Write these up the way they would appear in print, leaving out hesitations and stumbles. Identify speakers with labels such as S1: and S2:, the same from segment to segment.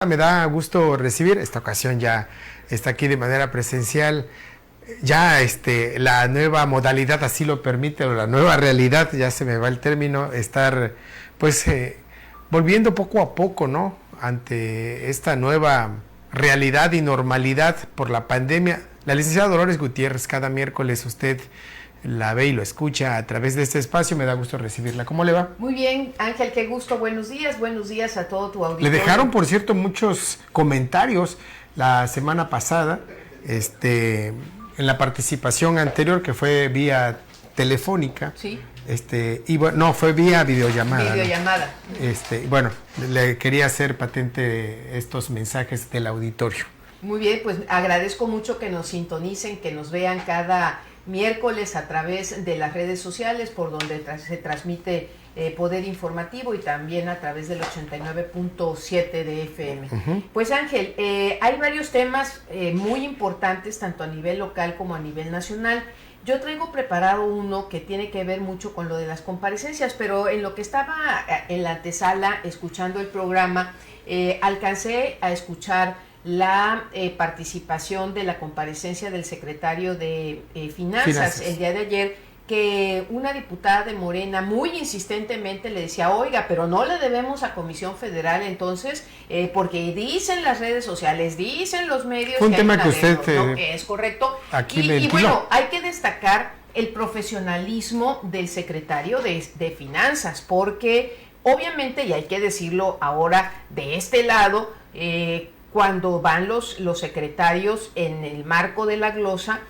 S1: me da gusto recibir, esta ocasión ya está aquí de manera presencial, ya la nueva modalidad así lo permite, o la nueva realidad, ya se me va el término, estar pues volviendo poco a poco, ¿no?, ante esta nueva realidad y normalidad por la pandemia. La licenciada Dolores Gutiérrez, cada miércoles usted la ve y lo escucha a través de este espacio, me da gusto recibirla. ¿Cómo le va?
S2: Muy bien, Ángel, qué gusto, buenos días a todo tu auditorio.
S1: Le dejaron, por cierto, muchos comentarios la semana pasada, en la participación anterior, que fue vía telefónica.
S2: Sí.
S1: Y bueno, no, fue vía videollamada.
S2: Videollamada.
S1: ¿No? Bueno, le quería hacer patente estos mensajes del auditorio.
S2: Muy bien, pues agradezco mucho que nos sintonicen, que nos vean cada miércoles a través de las redes sociales por donde se transmite Poder Informativo y también a través del 89.7 de FM. Uh-huh. Pues Ángel, hay varios temas muy importantes tanto a nivel local como a nivel nacional. Yo traigo preparado uno que tiene que ver mucho con lo de las comparecencias, pero en lo que estaba en la antesala escuchando el programa, alcancé a escuchar la participación de la comparecencia del secretario de Finanzas el día de ayer, que una diputada de Morena muy insistentemente le decía, oiga, pero no le debemos a Comisión Federal entonces, porque dicen las redes sociales, dicen los medios...
S1: Un tema que usted...
S2: ¿no? Es correcto. Y bueno, hay que destacar el profesionalismo del secretario de Finanzas, porque obviamente, y hay que decirlo ahora de este lado, cuando van los secretarios en el marco de la glosa,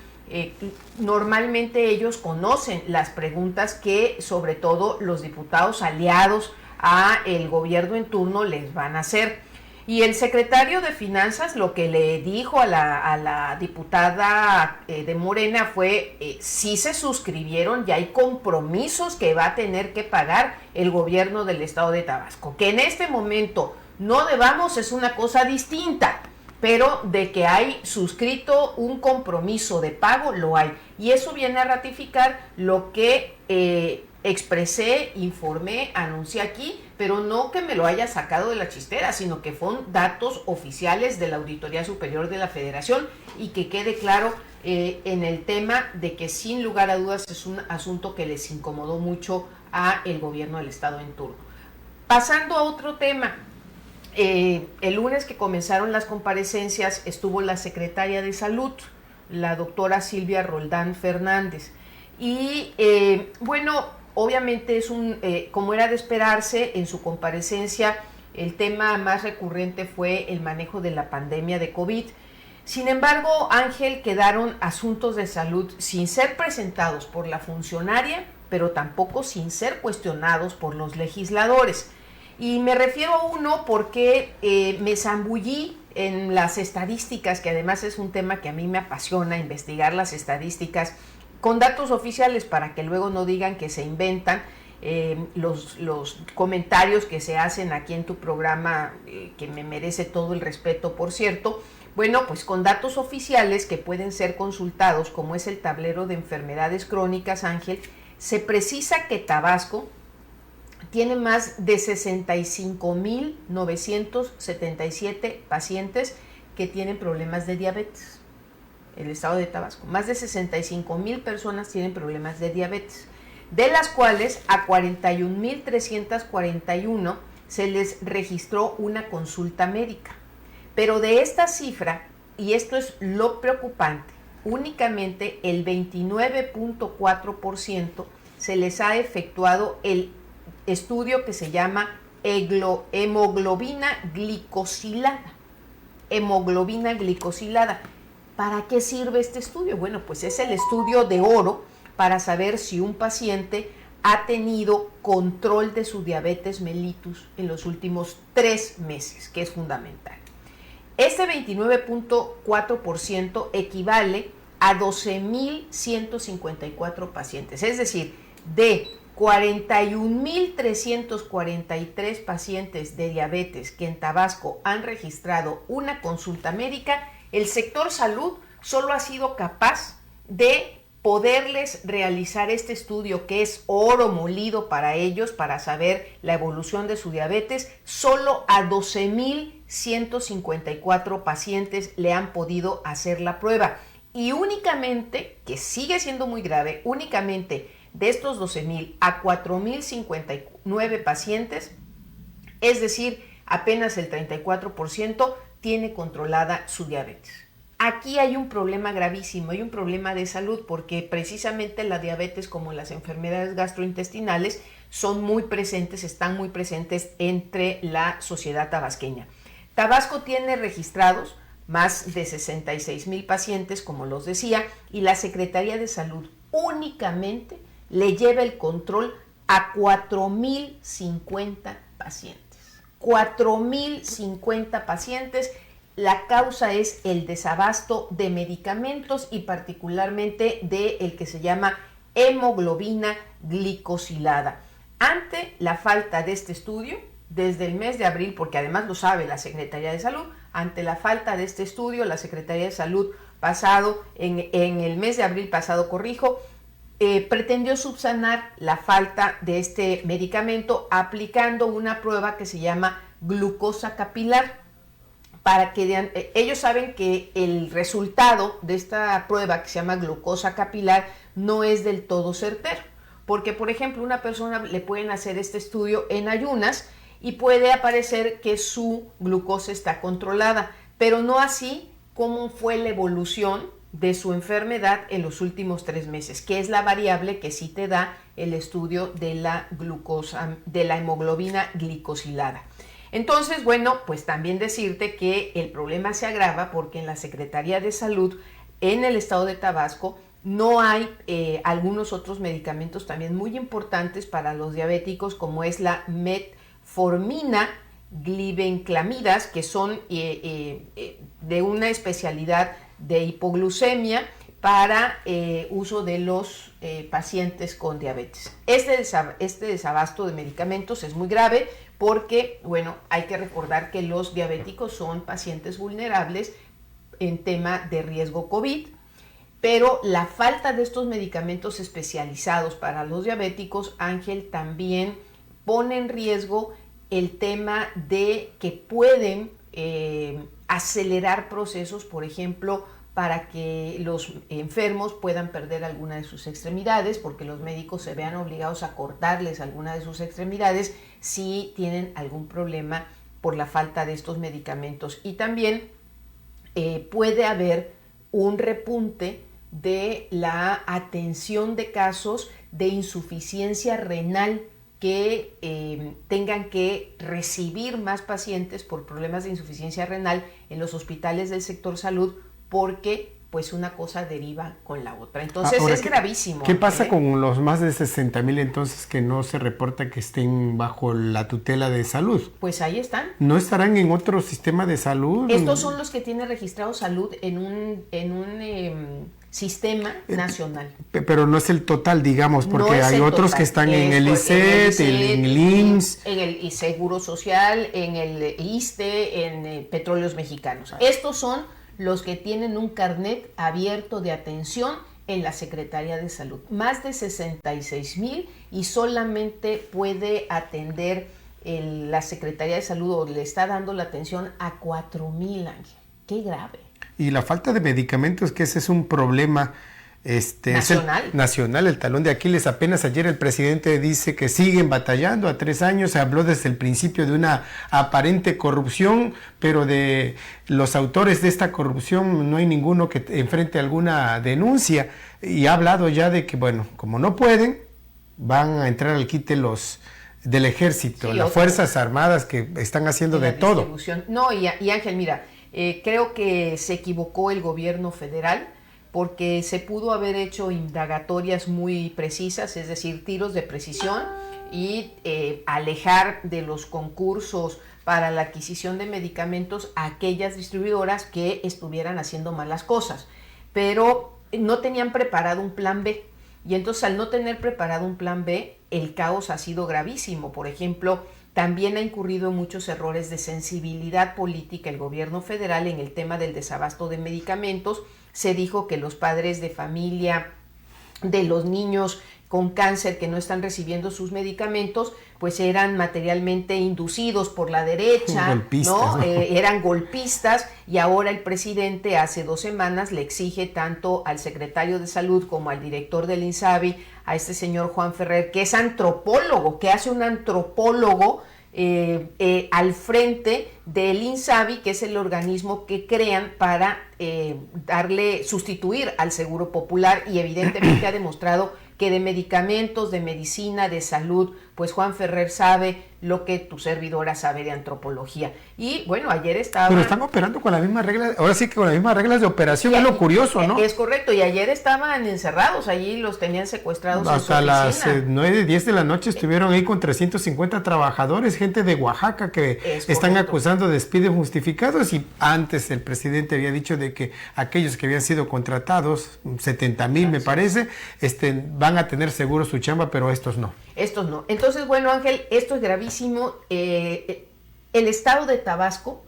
S2: normalmente ellos conocen las preguntas que sobre todo los diputados aliados a el gobierno en turno les van a hacer. Y el secretario de Finanzas lo que le dijo a la diputada de Morena fue, sí se suscribieron y hay compromisos que va a tener que pagar el gobierno del estado de Tabasco. Que en este momento no debamos es una cosa distinta, pero de que hay suscrito un compromiso de pago, lo hay. Y eso viene a ratificar lo que expresé, informé, anuncié aquí, pero no que me lo haya sacado de la chistera, sino que fueron datos oficiales de la Auditoría Superior de la Federación, y que quede claro en el tema de que sin lugar a dudas es un asunto que les incomodó mucho a el gobierno del estado en turno. Pasando a otro tema, el lunes que comenzaron las comparecencias estuvo la secretaria de Salud, la doctora Silvia Roldán Fernández, y bueno, obviamente es como era de esperarse, en su comparecencia el tema más recurrente fue el manejo de la pandemia de COVID. Sin embargo, Ángel, quedaron asuntos de salud sin ser presentados por la funcionaria, pero tampoco sin ser cuestionados por los legisladores. Y me refiero a uno porque me zambullí en las estadísticas, que además es un tema que a mí me apasiona, investigar las estadísticas con datos oficiales para que luego no digan que se inventan los comentarios que se hacen aquí en tu programa, que me merece todo el respeto, por cierto. Bueno, pues con datos oficiales que pueden ser consultados, como es el tablero de enfermedades crónicas, Ángel, se precisa que Tabasco tiene más de 65,977 pacientes que tienen problemas de diabetes. El estado de Tabasco, más de 65,000 personas tienen problemas de diabetes, de las cuales a 41,341 se les registró una consulta médica. Pero de esta cifra, y esto es lo preocupante, únicamente el 29.4% se les ha efectuado el estudio que se llama hemoglobina glicosilada. Hemoglobina glicosilada. ¿Para qué sirve este estudio? Bueno, pues es el estudio de oro para saber si un paciente ha tenido control de su diabetes mellitus en los últimos 3 meses, que es fundamental. Este 29.4% equivale a 12,154 pacientes, es decir, de 41,343 pacientes de diabetes que en Tabasco han registrado una consulta médica, el sector salud solo ha sido capaz de poderles realizar este estudio, que es oro molido para ellos, para saber la evolución de su diabetes, solo a 12,000 154 pacientes le han podido hacer la prueba. Y únicamente, que sigue siendo muy grave, únicamente de estos 12,000 a 4,059 pacientes, es decir, apenas el 34% tiene controlada su diabetes. Aquí hay un problema gravísimo, hay un problema de salud, porque precisamente la diabetes, como las enfermedades gastrointestinales, son muy presentes, están muy presentes entre la sociedad tabasqueña. Tabasco tiene registrados más de 66,000 pacientes, como los decía, y la Secretaría de Salud únicamente le lleva el control a 4,050 pacientes. 4,050 pacientes. La causa es el desabasto de medicamentos y particularmente del que se llama hemoglobina glicosilada. Ante la falta de este estudio, desde el mes de abril, porque además lo sabe la Secretaría de Salud, ante la falta de este estudio, la Secretaría de Salud en el mes de abril pasado, pretendió subsanar la falta de este medicamento aplicando una prueba que se llama glucosa capilar. Para que ellos saben que el resultado de esta prueba que se llama glucosa capilar no es del todo certero, porque por ejemplo una persona le pueden hacer este estudio en ayunas y puede aparecer que su glucosa está controlada, pero no así como fue la evolución de su enfermedad en los últimos 3 meses, que es la variable que sí te da el estudio de la glucosa, de la hemoglobina glicosilada. Entonces, bueno, pues también decirte que el problema se agrava porque en la Secretaría de Salud, en el estado de Tabasco, no hay algunos otros medicamentos también muy importantes para los diabéticos, como es la metformina, glibenclamidas, que son de una especialidad de hipoglucemia para uso de los pacientes con diabetes. Este desabasto de medicamentos es muy grave porque, bueno, hay que recordar que los diabéticos son pacientes vulnerables en tema de riesgo COVID, pero la falta de estos medicamentos especializados para los diabéticos, Ángel, también pone en riesgo el tema de que pueden acelerar procesos, por ejemplo, para que los enfermos puedan perder alguna de sus extremidades, porque los médicos se vean obligados a cortarles alguna de sus extremidades si tienen algún problema por la falta de estos medicamentos. Y también puede haber un repunte de la atención de casos de insuficiencia renal, que tengan que recibir más pacientes por problemas de insuficiencia renal en los hospitales del sector salud, porque pues una cosa deriva con la otra. Entonces es gravísimo.
S1: ¿Qué pasa con los más de 60,000 entonces que no se reporta que estén bajo la tutela de salud?
S2: Pues ahí están.
S1: ¿No estarán en otro sistema de salud?
S2: Estos son los que tiene registrado salud en un sistema nacional.
S1: Pero no es el total, digamos, porque no hay otros total que están en el ISET, en el IMSS.
S2: En el Seguro Social, en el ISSSTE, en Petróleos Mexicanos. Estos son los que tienen un carnet abierto de atención en la Secretaría de Salud. Más de 66,000 y solamente puede atender la Secretaría de Salud o le está dando la atención a 4,000, Ángel. ¡Qué grave! Y
S1: la falta de medicamentos, que ese es un problema nacional, el talón de Aquiles. Apenas ayer el presidente dice que siguen batallando a 3 años, se habló desde el principio de una aparente corrupción, pero de los autores de esta corrupción no hay ninguno que enfrente alguna denuncia, y ha hablado ya de que, bueno, como no pueden, van a entrar al quite los del ejército, las Fuerzas Armadas, que están haciendo de todo.
S2: No, y Ángel, mira, creo que se equivocó el gobierno federal, porque se pudo haber hecho indagatorias muy precisas, es decir, tiros de precisión, y alejar de los concursos para la adquisición de medicamentos a aquellas distribuidoras que estuvieran haciendo malas cosas, pero no tenían preparado un plan B, y entonces al no tener preparado un plan B, el caos ha sido gravísimo. Por ejemplo, también ha incurrido en muchos errores de sensibilidad política el gobierno federal en el tema del desabasto de medicamentos. Se dijo que los padres de familia de los niños con cáncer que no están recibiendo sus medicamentos, pues eran materialmente inducidos por la derecha, ¿no? Eran golpistas, y ahora el presidente hace 2 semanas le exige tanto al secretario de Salud como al director del INSABI, a este señor Juan Ferrer, que es antropólogo, que hace un antropólogo al frente del INSABI, que es el organismo que crean para sustituir al Seguro Popular, y evidentemente ha demostrado que de medicamentos, de medicina, de salud, pues Juan Ferrer sabe lo que tu servidora sabe de antropología. Y bueno, ayer estaba...
S1: Pero están operando con las mismas reglas, ahora sí que con las mismas reglas de operación, es lo curioso, ¿no?
S2: Es correcto, y ayer estaban encerrados, allí los tenían secuestrados
S1: hasta las 9, 10 de la noche estuvieron ahí con 350 trabajadores, gente de Oaxaca que están acusando de despidos justificados, y antes el presidente había dicho de que aquellos que habían sido contratados, 70,000 me parece, van a tener seguro su chamba, pero estos no.
S2: Estos no. Entonces, bueno, Ángel, esto es gravísimo. El estado de Tabasco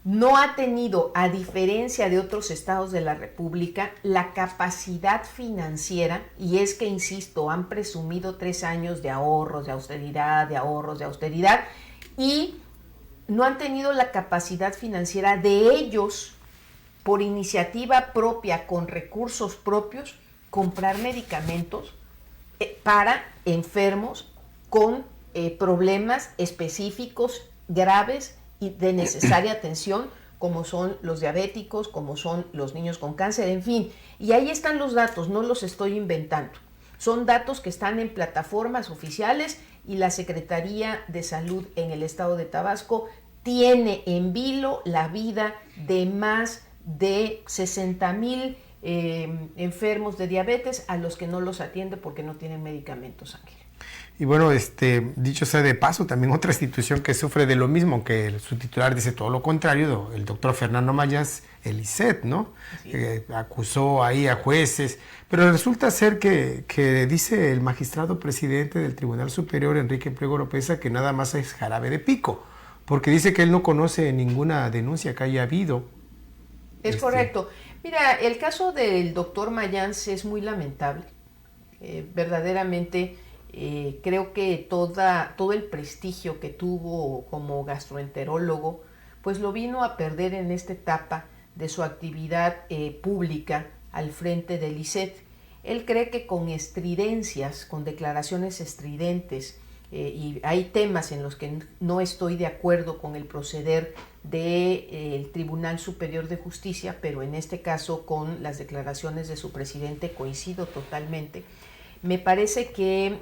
S2: no ha tenido, a diferencia de otros estados de la República, la capacidad financiera, y es que, insisto, han presumido 3 años de ahorros, de austeridad, y no han tenido la capacidad financiera de ellos, por iniciativa propia, con recursos propios, comprar medicamentos para enfermos con problemas específicos, graves y de necesaria atención, como son los diabéticos, como son los niños con cáncer, en fin. Y ahí están los datos, no los estoy inventando. Son datos que están en plataformas oficiales, y la Secretaría de Salud en el estado de Tabasco tiene en vilo la vida de más de 60,000 enfermos de diabetes, a los que no los atiende porque no tienen medicamentos, Ángel.
S1: Y bueno, dicho sea de paso, también otra institución que sufre de lo mismo, que su titular dice todo lo contrario, el doctor Fernando Mayans, el ISET, ¿no? Sí. Acusó ahí a jueces, pero resulta ser que dice el magistrado presidente del Tribunal Superior, Enrique Priego Oropeza, que nada más es jarabe de pico, porque dice que él no conoce ninguna denuncia que haya habido.
S2: Es correcto. Mira, el caso del doctor Mayans es muy lamentable. Verdaderamente creo que todo el prestigio que tuvo como gastroenterólogo, pues lo vino a perder en esta etapa de su actividad pública al frente del ISET. Él cree que con estridencias, con declaraciones estridentes, y hay temas en los que no estoy de acuerdo con el proceder del Tribunal Superior de Justicia, pero en este caso con las declaraciones de su presidente coincido totalmente. Me parece que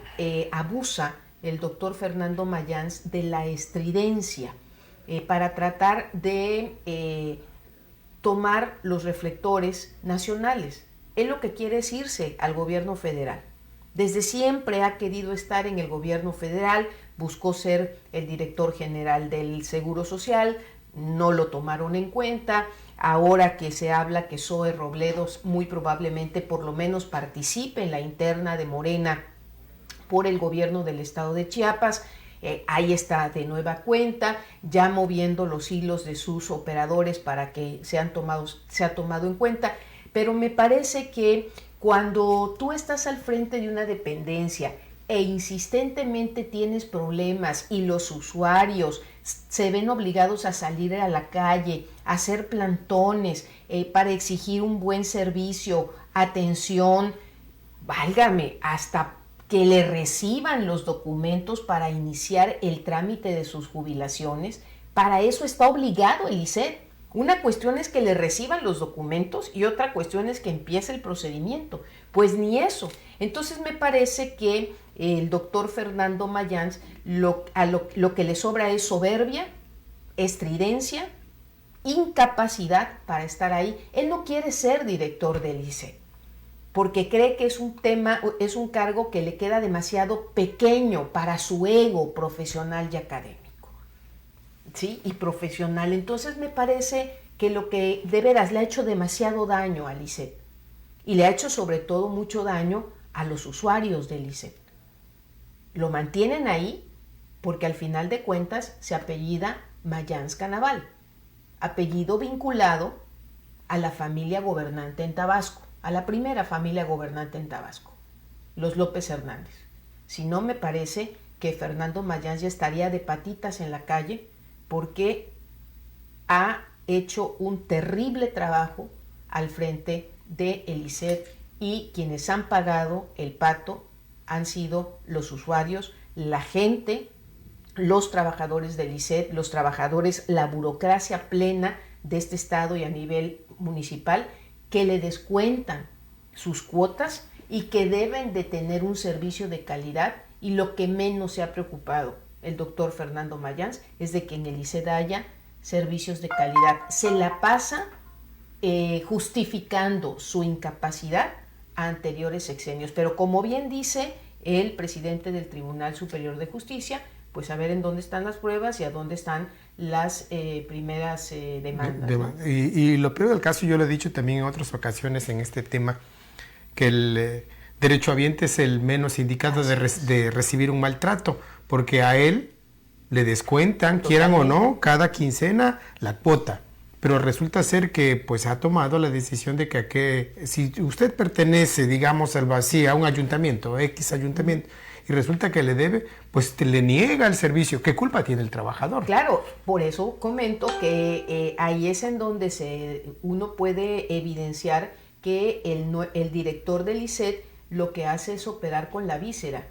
S2: abusa el doctor Fernando Mayans de la estridencia para tratar de tomar los reflectores nacionales. Él lo que quiere es irse al gobierno federal. Desde siempre ha querido estar en el gobierno federal, buscó ser el director general del Seguro Social, no lo tomaron en cuenta. Ahora que se habla que Zoe Robledo muy probablemente por lo menos participe en la interna de Morena por el gobierno del estado de Chiapas, ahí está de nueva cuenta, ya moviendo los hilos de sus operadores para que sea tomado en cuenta. Pero me parece que cuando tú estás al frente de una dependencia e insistentemente tienes problemas y los usuarios se ven obligados a salir a la calle, a hacer plantones para exigir un buen servicio, atención, válgame, hasta que le reciban los documentos para iniciar el trámite de sus jubilaciones, para eso está obligado el ISET. Una cuestión es que le reciban los documentos y otra cuestión es que empiece el procedimiento. Pues ni eso. Entonces me parece que el doctor Fernando Mayans lo que le sobra es soberbia, estridencia, incapacidad para estar ahí. Él no quiere ser director del ISET porque cree que es un cargo que le queda demasiado pequeño para su ego profesional y académico. ¿Sí? Y profesional. Entonces me parece que lo que de veras le ha hecho demasiado daño al ISET, y le ha hecho sobre todo mucho daño a los usuarios del ISET. Lo mantienen ahí porque al final de cuentas se apellida Mayans Canaval, apellido vinculado a la familia gobernante en Tabasco, a la primera familia gobernante en Tabasco. los López Hernández. Si no, me parece que Fernando Mayans ya estaría de patitas en la calle, porque ha hecho un terrible trabajo al frente de el ISET, y quienes han pagado el pato han sido los usuarios, la gente, los trabajadores del ISET, los trabajadores, la burocracia plena de este estado y a nivel municipal, que le descuentan sus cuotas y que deben de tener un servicio de calidad. Y lo que menos se ha preocupado el doctor Fernando Mayans es de que en el ISET haya servicios de calidad. Se la pasa justificando su incapacidad a anteriores sexenios, pero como bien dice el presidente del Tribunal Superior de Justicia, pues a ver en dónde están las pruebas y a dónde están las primeras demandas. ¿No?
S1: Y lo peor del caso, yo lo he dicho también en otras ocasiones en este tema, que el derechohabiente es el menos indicado de recibir un maltrato, porque a él le descuentan, quieran o no, cada quincena la cuota. Pero resulta ser que pues ha tomado la decisión de que si usted pertenece, digamos, a un ayuntamiento, X ayuntamiento, y resulta que le debe, pues le niega el servicio. ¿Qué culpa tiene el trabajador?
S2: Claro, por eso comento que ahí es en donde uno puede evidenciar que el director del ISET lo que hace es operar con la víscera,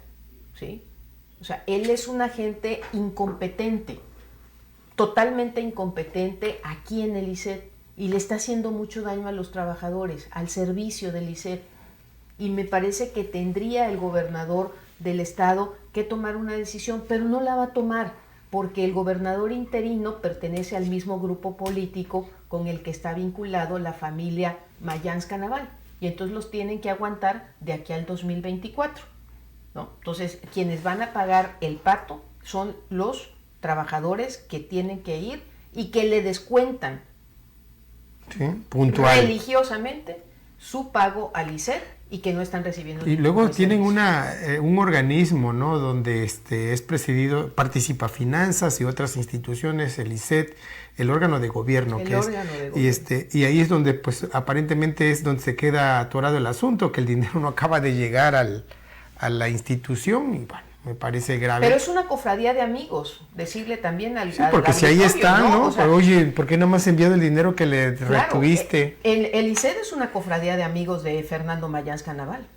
S2: ¿sí? O sea, él es un agente incompetente, totalmente incompetente aquí en el ISET, y le está haciendo mucho daño a los trabajadores, al servicio del ISET. Y me parece que tendría el gobernador del estado que tomar una decisión, pero no la va a tomar, porque el gobernador interino pertenece al mismo grupo político con el que está vinculado la familia Mayans Canaval, y entonces los tienen que aguantar de aquí al 2024, ¿no? Entonces, quienes van a pagar el pato son los trabajadores que tienen que ir y que le descuentan,
S1: sí, puntual,
S2: religiosamente su pago al ISET, y que no están recibiendo.
S1: Y luego tienen un organismo, ¿no?, donde es presidido, participa Finanzas y otras instituciones, el ISET, el órgano de gobierno, y ahí es donde pues aparentemente es donde se queda atorado el asunto, que el dinero no acaba de llegar a la institución, y bueno, me parece grave.
S2: Pero es una cofradía de amigos, decirle también al...
S1: Sí, porque si ahí están, ¿no? O sea, oye, ¿por qué no me has enviado el dinero que le retuviste?
S2: El ISET es una cofradía de amigos de Fernando Mayans Canaval.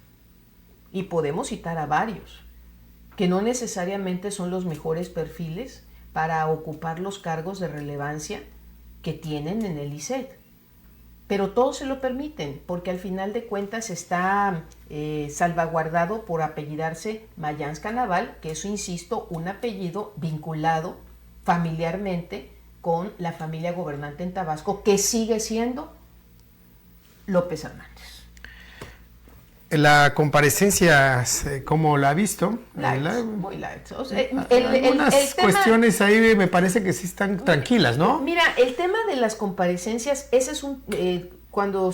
S2: Y podemos citar a varios, que no necesariamente son los mejores perfiles para ocupar los cargos de relevancia que tienen en el ISET. Pero todos se lo permiten, porque al final de cuentas está salvaguardado por apellidarse Mayans Canaval, que es, insisto, un apellido vinculado familiarmente con la familia gobernante en Tabasco, que sigue siendo López Hernández.
S1: La comparecencia, ¿cómo la ha visto?
S2: Muy light. O sea,
S1: algunas cuestiones ahí me parece que sí están tranquilas, ¿no?
S2: Mira, el tema de las comparecencias, ese es cuando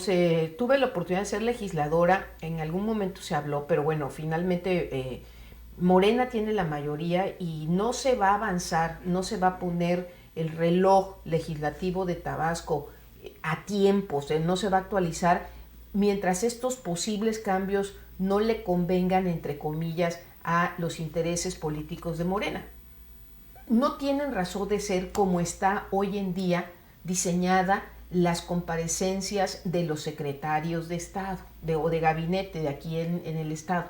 S2: tuve la oportunidad de ser legisladora, en algún momento se habló, pero bueno, finalmente Morena tiene la mayoría y no se va a avanzar, no se va a poner el reloj legislativo de Tabasco a tiempo, no se va a actualizar mientras estos posibles cambios no le convengan, entre comillas, a los intereses políticos de Morena. No tienen razón de ser como está hoy en día diseñada las comparecencias de los secretarios de Estado o de gabinete de aquí en el Estado.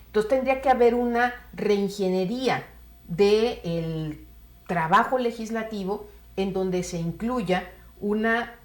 S2: Entonces tendría que haber una reingeniería del trabajo legislativo en donde se incluya una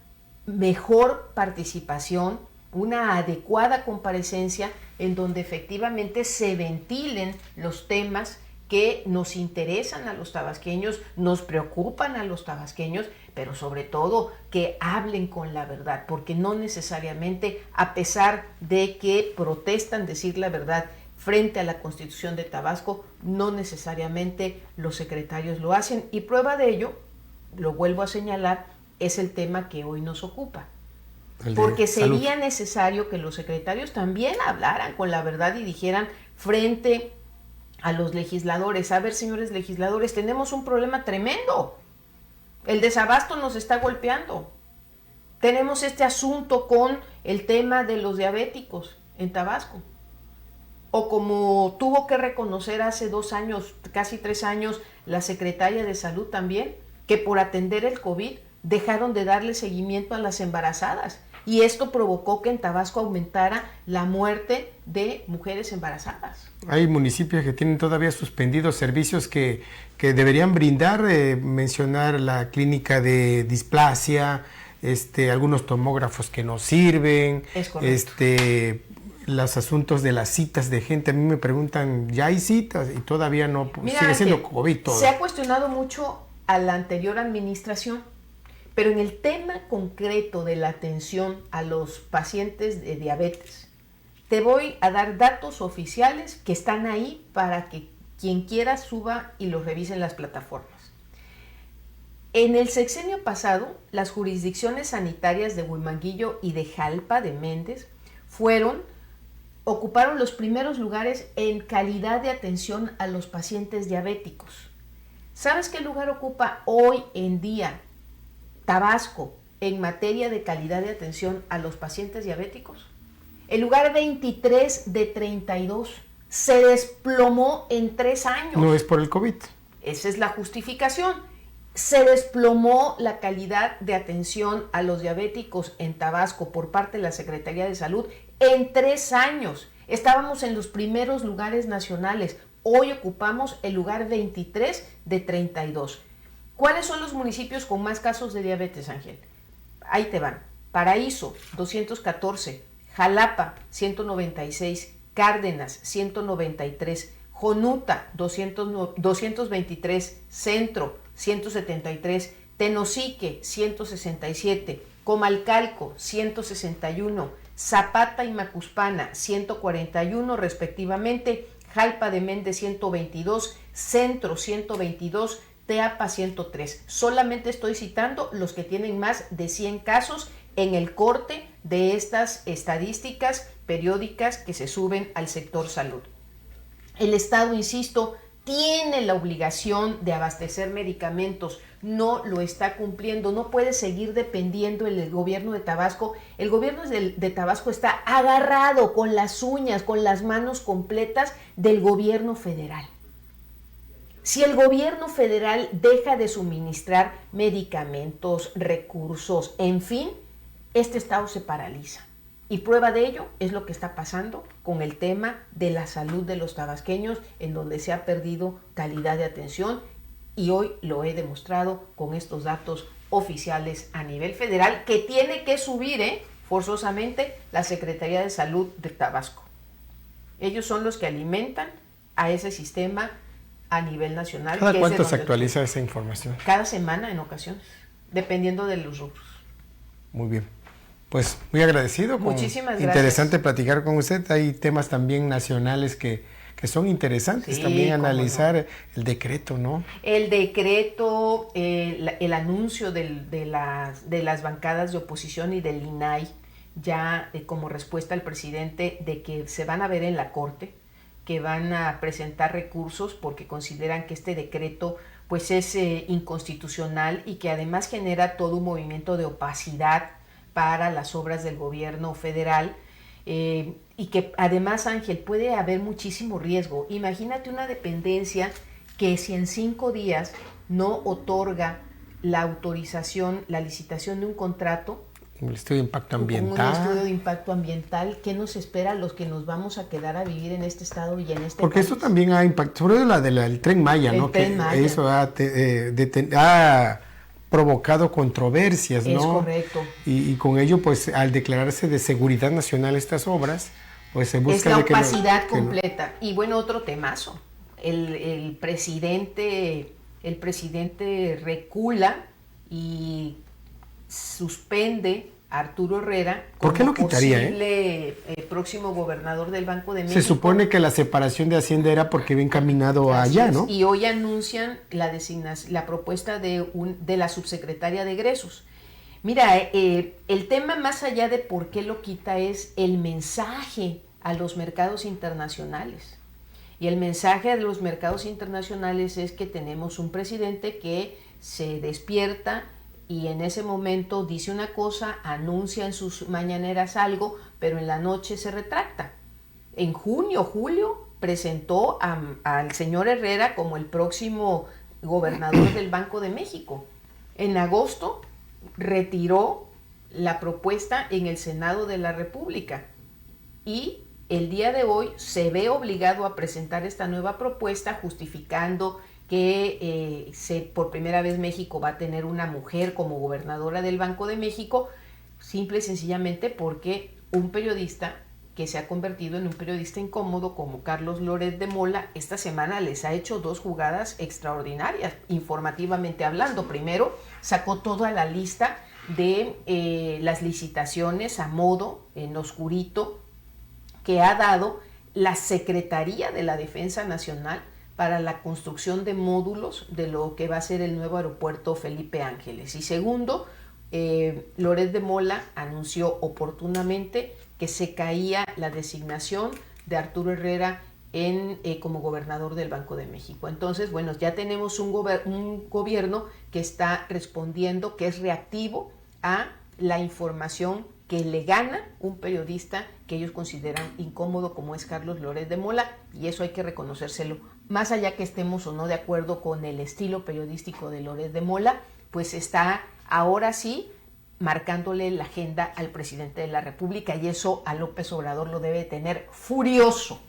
S2: mejor participación, una adecuada comparecencia en donde efectivamente se ventilen los temas que nos interesan a los tabasqueños, nos preocupan a los tabasqueños, pero sobre todo que hablen con la verdad, porque no necesariamente, a pesar de que protestan decir la verdad frente a la Constitución de Tabasco, no necesariamente los secretarios lo hacen, y prueba de ello, lo vuelvo a señalar, es el tema que hoy nos ocupa. Porque sería necesario que los secretarios también hablaran con la verdad y dijeran frente a los legisladores: a ver, señores legisladores, tenemos un problema tremendo, el desabasto nos está golpeando, tenemos este asunto con el tema de los diabéticos en Tabasco, o como tuvo que reconocer hace 2 años, casi 3 años, la secretaria de Salud también, que por atender el COVID dejaron de darle seguimiento a las embarazadas. Y esto provocó que en Tabasco aumentara la muerte de mujeres embarazadas.
S1: Hay municipios que tienen todavía suspendidos servicios que deberían brindar, mencionar la clínica de displasia, algunos tomógrafos que no sirven,
S2: Es correcto.
S1: Los asuntos de las citas de gente. A mí me preguntan, ¿ya hay citas? Y todavía no,
S2: Mira,
S1: sigue siendo COVID todo.
S2: Se ha cuestionado mucho a la anterior administración, pero en el tema concreto de la atención a los pacientes de diabetes, te voy a dar datos oficiales que están ahí para que quien quiera suba y los revise en las plataformas. En el sexenio pasado, las jurisdicciones sanitarias de Huimanguillo y de Jalpa de Méndez ocuparon los primeros lugares en calidad de atención a los pacientes diabéticos. ¿Sabes qué lugar ocupa hoy en día Tabasco en materia de calidad de atención a los pacientes diabéticos? El lugar 23 de 32. Se desplomó en 3 años.
S1: No es por el COVID.
S2: Esa es la justificación. Se desplomó la calidad de atención a los diabéticos en Tabasco por parte de la Secretaría de Salud en 3 años. Estábamos en los primeros lugares nacionales. Hoy ocupamos el lugar 23 de 32. ¿Cuáles son los municipios con más casos de diabetes, Ángel? Ahí te van. Paraíso, 214. Jalapa, 196. Cárdenas, 193. Jonuta, 223. Centro, 173. Tenosique, 167. Comalcalco, 161. Zapata y Macuspana, 141 respectivamente. Jalpa de Méndez, 122. Centro, 122. Teapa 103. Solamente estoy citando los que tienen más de 100 casos en el corte de estas estadísticas periódicas que se suben al sector salud. El Estado, insisto, tiene la obligación de abastecer medicamentos, no lo está cumpliendo, no puede seguir dependiendo del gobierno de Tabasco. El gobierno de Tabasco está agarrado con las uñas, con las manos completas del gobierno federal. Si el gobierno federal deja de suministrar medicamentos, recursos, en fin, este estado se paraliza. Y prueba de ello es lo que está pasando con el tema de la salud de los tabasqueños, en donde se ha perdido calidad de atención, y hoy lo he demostrado con estos datos oficiales a nivel federal que tiene que subir forzosamente la Secretaría de Salud de Tabasco. Ellos son los que alimentan a ese sistema a nivel nacional.
S1: ¿Cada cuánto se actualiza esa información?
S2: Cada semana en ocasiones, dependiendo de los rubros.
S1: Muy bien. Pues muy agradecido.
S2: Muchísimas gracias.
S1: Interesante platicar con usted. Hay temas también nacionales que son interesantes, sí, también analizar, no. El decreto, ¿no?
S2: El decreto, el anuncio de las bancadas de oposición y del INAI, ya como respuesta al presidente de que se van a ver en la Corte, que van a presentar recursos porque consideran que este decreto pues es inconstitucional y que además genera todo un movimiento de opacidad para las obras del gobierno federal, y que además, Ángel, puede haber muchísimo riesgo. Imagínate una dependencia que si en 5 días no otorga la autorización, la licitación de un contrato,
S1: un estudio de impacto ambiental.
S2: Un estudio de impacto ambiental. ¿Qué nos espera a los que nos vamos a quedar a vivir en este estado y en este
S1: Porque
S2: país?
S1: esto también ha impactado, sobre todo el Tren Maya, ¿no?
S2: Tren Maya.
S1: Eso ha provocado controversias, ¿no?
S2: Es correcto.
S1: Y con ello, pues, al declararse de seguridad nacional estas obras, pues se busca...
S2: Es la opacidad completa. Y bueno, otro temazo. El presidente recula y suspende a Arturo Herrera como
S1: ¿por qué lo quitaría,
S2: posible próximo gobernador del Banco de México.
S1: Se supone que la separación de Hacienda era porque había encaminado allá, ¿no?
S2: Y hoy anuncian la propuesta de la subsecretaria de egresos. Mira, el tema más allá de por qué lo quita es el mensaje a los mercados internacionales. Y el mensaje a los mercados internacionales es que tenemos un presidente que se despierta y en ese momento dice una cosa, anuncia en sus mañaneras algo, pero en la noche se retracta. en junio, julio, presentó al señor Herrera como el próximo gobernador del Banco de México. En agosto retiró la propuesta en el Senado de la República y el día de hoy se ve obligado a presentar esta nueva propuesta justificando que por primera vez México va a tener una mujer como gobernadora del Banco de México, simple y sencillamente porque un periodista que se ha convertido en un periodista incómodo como Carlos Loret de Mola, esta semana les ha hecho 2 jugadas extraordinarias, informativamente hablando. Primero, sacó toda la lista de las licitaciones a modo, en oscurito, que ha dado la Secretaría de la Defensa Nacional para la construcción de módulos de lo que va a ser el nuevo aeropuerto Felipe Ángeles. Y segundo, Loret de Mola anunció oportunamente que se caía la designación de Arturo Herrera como gobernador del Banco de México. Entonces, bueno, ya tenemos un gobierno que está respondiendo, que es reactivo a la información que le gana un periodista que ellos consideran incómodo como es Carlos Loret de Mola, y eso hay que reconocérselo. Más allá que estemos o no de acuerdo con el estilo periodístico de Loret de Mola, pues está ahora sí marcándole la agenda al presidente de la República, y eso a López Obrador lo debe tener furioso,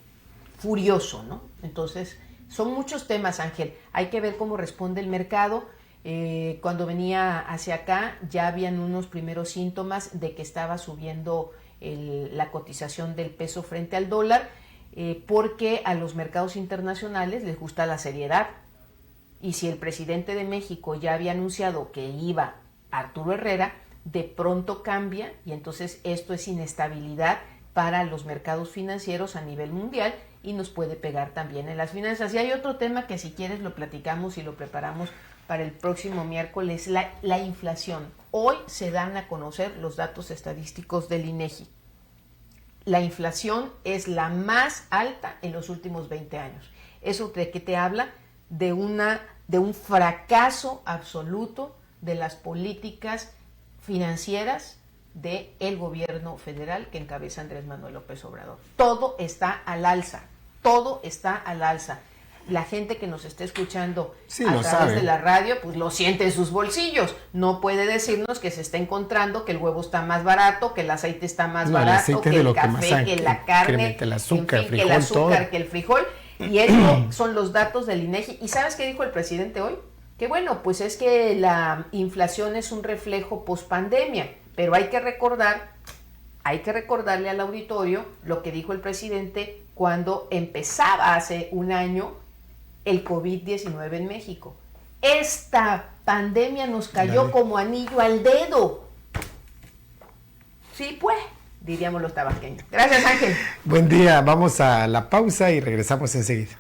S2: ¿no? Entonces, son muchos temas, Ángel. Hay que ver cómo responde el mercado. Cuando venía hacia acá ya habían unos primeros síntomas de que estaba subiendo la cotización del peso frente al dólar, porque a los mercados internacionales les gusta la seriedad. Y si el presidente de México ya había anunciado que iba Arturo Herrera, de pronto cambia, y entonces esto es inestabilidad para los mercados financieros a nivel mundial y nos puede pegar también en las finanzas. Y hay otro tema que si quieres lo platicamos y lo preparamos para el próximo miércoles, la inflación. Hoy se dan a conocer los datos estadísticos del INEGI. La inflación es la más alta en los últimos 20 años. ¿Eso de qué te habla? De un fracaso absoluto de las políticas financieras del gobierno federal que encabeza Andrés Manuel López Obrador. Todo está al alza, todo está al alza. La gente que nos esté escuchando a través de la radio, pues lo siente en sus bolsillos. No puede decirnos que se está encontrando que el huevo está más barato, que el aceite está más barato, que el café, que la carne,
S1: que el azúcar,
S2: que el azúcar, que el frijol. Y eso son los datos del INEGI. ¿Y sabes qué dijo el presidente hoy? Que bueno, pues es que la inflación es un reflejo pospandemia, pero hay que recordarle al auditorio lo que dijo el presidente cuando empezaba hace un año el COVID-19 en México. Esta pandemia nos cayó como anillo al dedo. Sí, pues, diríamos los tabasqueños. Gracias, Ángel.
S1: Buen día, vamos a la pausa y regresamos enseguida.